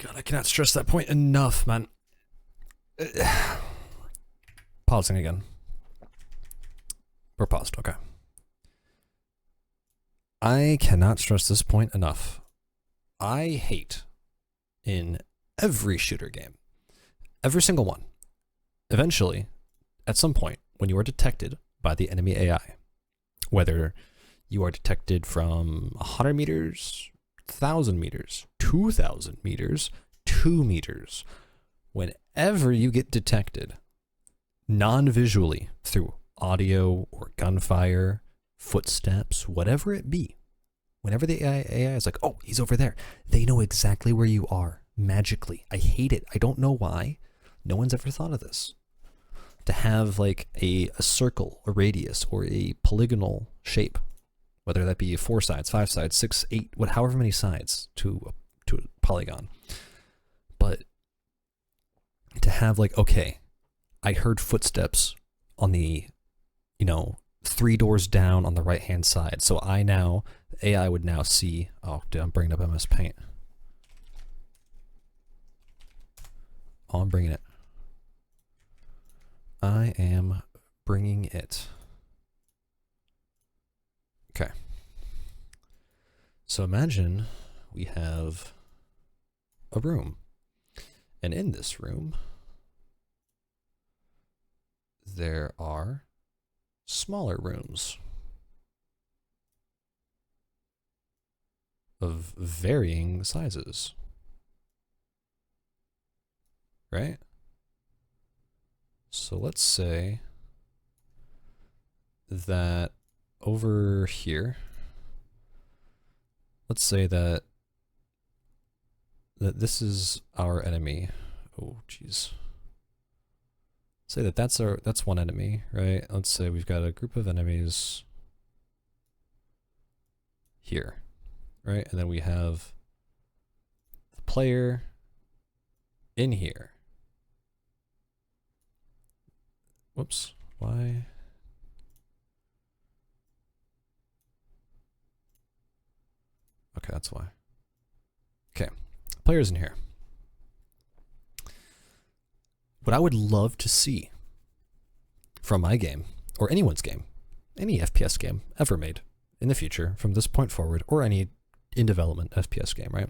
God, I cannot stress that point enough, man. Pausing again. We're paused, okay. I cannot stress this point enough. I hate in every shooter game, every single one, eventually, at some point, when you are detected by the enemy AI, whether you are detected from 100 meters, 1,000 meters, 2,000 meters, 2 meters, whenever you get detected, non-visually, through audio or gunfire, footsteps, whatever it be, whenever the AI is like, oh, he's over there, they know exactly where you are, magically. I hate it. I don't know why. No one's ever thought of this. To have like a circle, a radius, or a polygonal shape, whether that be 4 sides, 5 sides, 6, 8, however many sides to a polygon. But to have like, okay, I heard footsteps on the, 3 doors down on the right-hand side. So AI would now see, oh, dude, I'm bringing up MS Paint. Oh, I'm bringing it. I am bringing it. Okay. So imagine we have a room. And in this room, there are smaller rooms of varying sizes. Right? So let's say that over here, let's say that this is our enemy. Oh, jeez. Say that that's one enemy, right? Let's say we've got a group of enemies here, right? And then we have the player in here. Whoops, why? Okay, that's why. Okay, players in here. What I would love to see from my game, or anyone's game, any FPS game ever made in the future from this point forward, or any in development FPS game, right?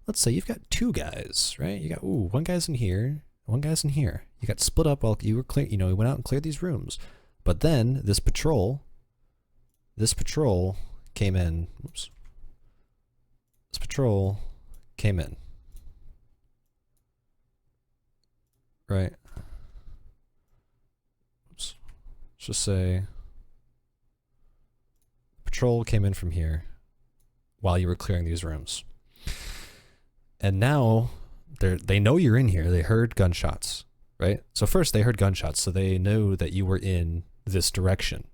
Let's say you've got 2 guys, right? You got, ooh, one guy's in here, one guy's in here. You got split up while you were clear, you went out and cleared these rooms. But then this patrol came in. Oops. This patrol came in. Right? Oops. Let's just say patrol came in from here while you were clearing these rooms. And now they know you're in here. They heard gunshots, right? So first they heard gunshots, so they know that you were in this direction.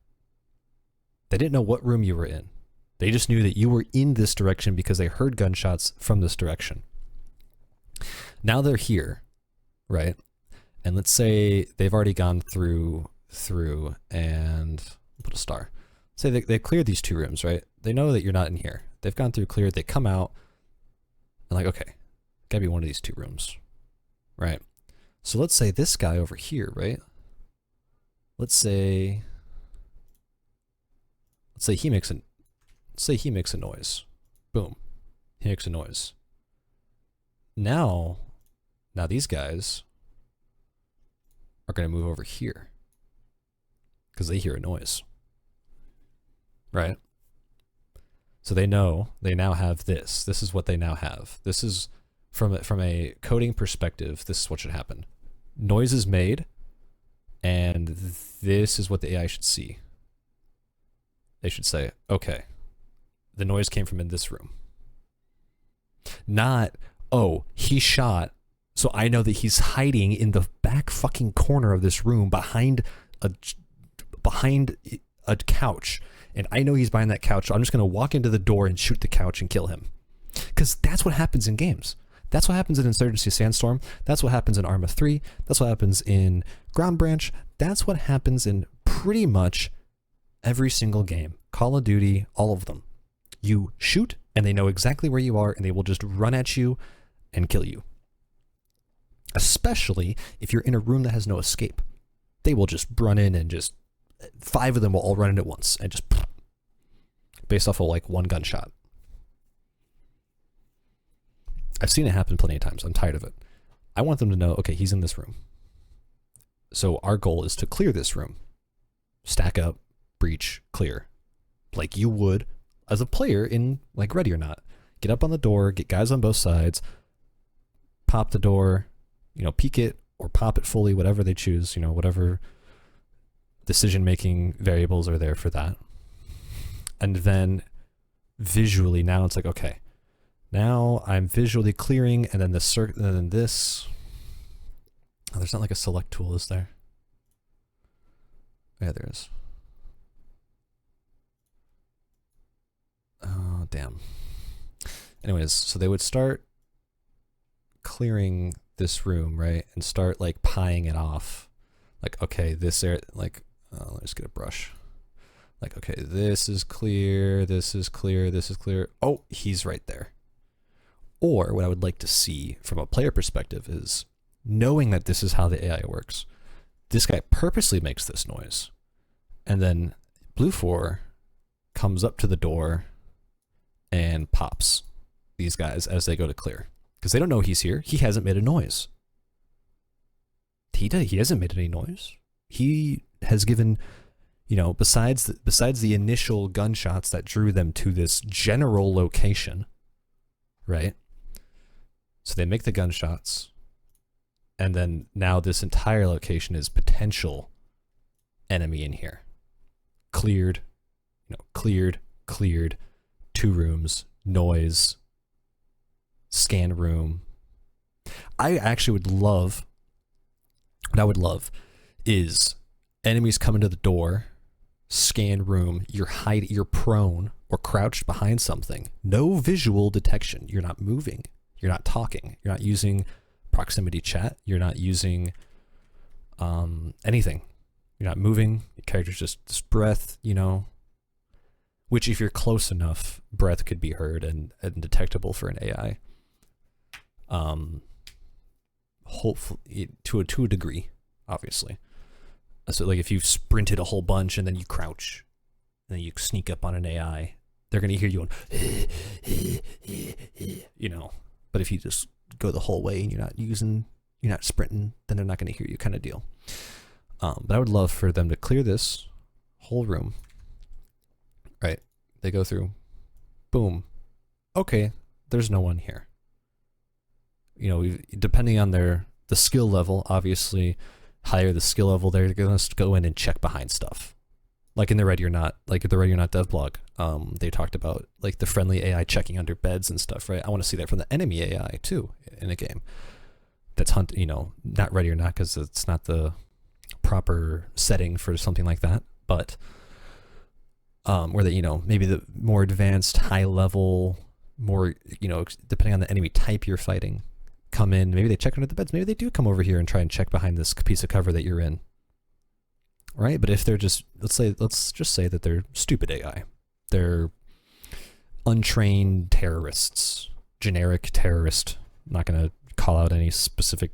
They didn't know what room you were in. They just knew that you were in this direction because they heard gunshots from this direction. Now they're here, right? And let's say they've already gone through and put a star. Say they cleared these 2 rooms, right? They know that you're not in here. They've gone through, cleared, they come out, and like, okay, gotta be one of these 2 rooms, right? So let's say this guy over here, right? Let's say he makes a noise. Boom. He makes a noise. Now these guys are going to move over here because they hear a noise, right? So they know they now have this. This is what they now have. This is from a coding perspective. This is what should happen. Noise is made, and this is what the AI should see. They should say, okay, the noise came from in this room. Not, oh, he shot, so I know that he's hiding in the back fucking corner of this room behind a couch, and I know he's behind that couch, so I'm just going to walk into the door and shoot the couch and kill him. Because that's what happens in games. That's what happens in Insurgency Sandstorm. That's what happens in Arma 3. That's what happens in Ground Branch. That's what happens in pretty much every single game. Call of Duty, all of them. You shoot, and they know exactly where you are, and they will just run at you and kill you. especially if you're in a room that has no escape. They will just run in and just 5 of them will all run in at once and just based off of like one gunshot. I've seen it happen plenty of times. I'm tired of it. I want them to know, okay, he's in this room. So our goal is to clear this room. Stack up, breach, clear. Like you would as a player in like Ready or Not. Get up on the door, get guys on both sides, pop the door, peek it or pop it fully, whatever they choose, whatever decision-making variables are there for that. And then visually, now it's like, okay, now I'm visually clearing, and then and then this. Oh, there's not like a select tool, is there? Yeah, there is. Oh, damn. Anyways, so they would start clearing this room, right? And start like pieing it off. Like, okay, this area, like, let's get a brush. Like, okay, this is clear, this is clear, this is clear. Oh, he's right there. Or what I would like to see from a player perspective is knowing that this is how the AI works. This guy purposely makes this noise. And then Blue 4 comes up to the door and pops these guys as they go to clear. Because they don't know he's here. He hasn't made a noise. He hasn't made any noise. He has given, besides the initial gunshots that drew them to this general location, right? So they make the gunshots, and then now this entire location is potential enemy in here. Cleared, cleared, 2 rooms, noise, scan room. I actually would love, what I would love is enemies come into the door, scan room, you're prone or crouched behind something. No visual detection. You're not moving. You're not talking. You're not using proximity chat. You're not using anything. You're not moving. Your character's just breath, which if you're close enough, breath could be heard and detectable for an AI. Hopefully to a degree, obviously. So like if you've sprinted a whole bunch and then you crouch and then you sneak up on an AI, they're going to hear you going, but if you just go the whole way and you're not sprinting, then they're not going to hear you, kind of deal. But I would love for them to clear this whole room, right? They go through, boom. Okay, there's no one here. Depending on the skill level, obviously, higher the skill level, they're going to go in and check behind stuff. Like in the Ready or Not, dev blog, they talked about like the friendly AI checking under beds and stuff, right? I want to see that from the enemy AI too in a game. That's not Ready or Not because it's not the proper setting for something like that, but where they, maybe the more advanced, high level, more, depending on the enemy type you're fighting, come in, maybe they check under the beds, maybe they do come over here and try and check behind this piece of cover that you're in. Right? But if they're just, let's just say that they're stupid AI. They're untrained terrorists, generic terrorist. I'm not going to call out any specific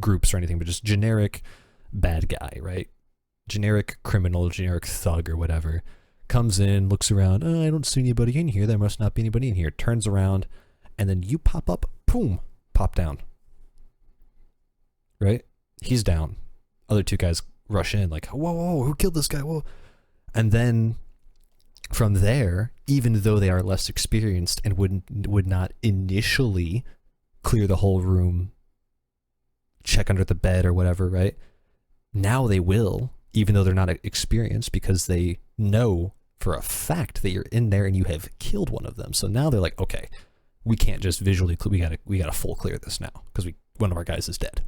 groups or anything, but just generic bad guy, right? Generic criminal, generic thug or whatever. Comes in, looks around, I don't see anybody in here, there must not be anybody in here. Turns around, and then you pop up, boom, pop down. Right? He's down. Other 2 guys rush in like, whoa, who killed this guy? Whoa. And then from there, even though they are less experienced and would not initially clear the whole room, check under the bed or whatever, right? Now they will, even though they're not experienced, because they know for a fact that you're in there and you have killed one of them. So now they're like, okay, we can't just visually, we gotta full clear this now because one of our guys is dead.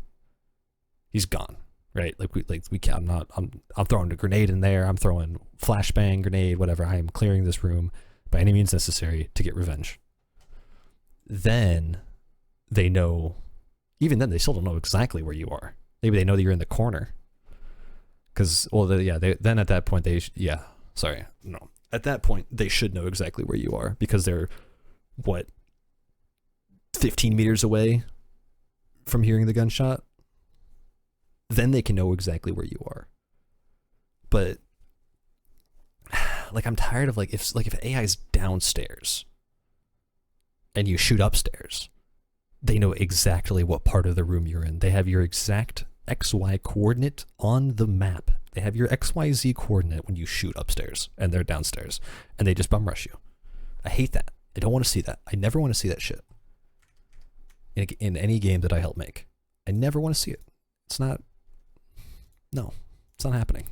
He's gone. Right, we can't. I'm throwing a grenade in there. I'm throwing flashbang grenade, whatever. I am clearing this room by any means necessary to get revenge. Then they know. Even then, they still don't know exactly where you are. Maybe they know that you're in the corner. Because then at that point at that point they should know exactly where you are because they're 15 meters away from hearing the gunshot, then they can know exactly where you are. But like, I'm tired of if AI's downstairs and you shoot upstairs, they know exactly what part of the room you're in. They have your exact XY coordinate on the map. They have your XYZ coordinate when you shoot upstairs and they're downstairs, and they just bum rush you. I hate that. I don't want to see that. I never want to see that shit in any game that I help make. I never want to see it. It's not happening.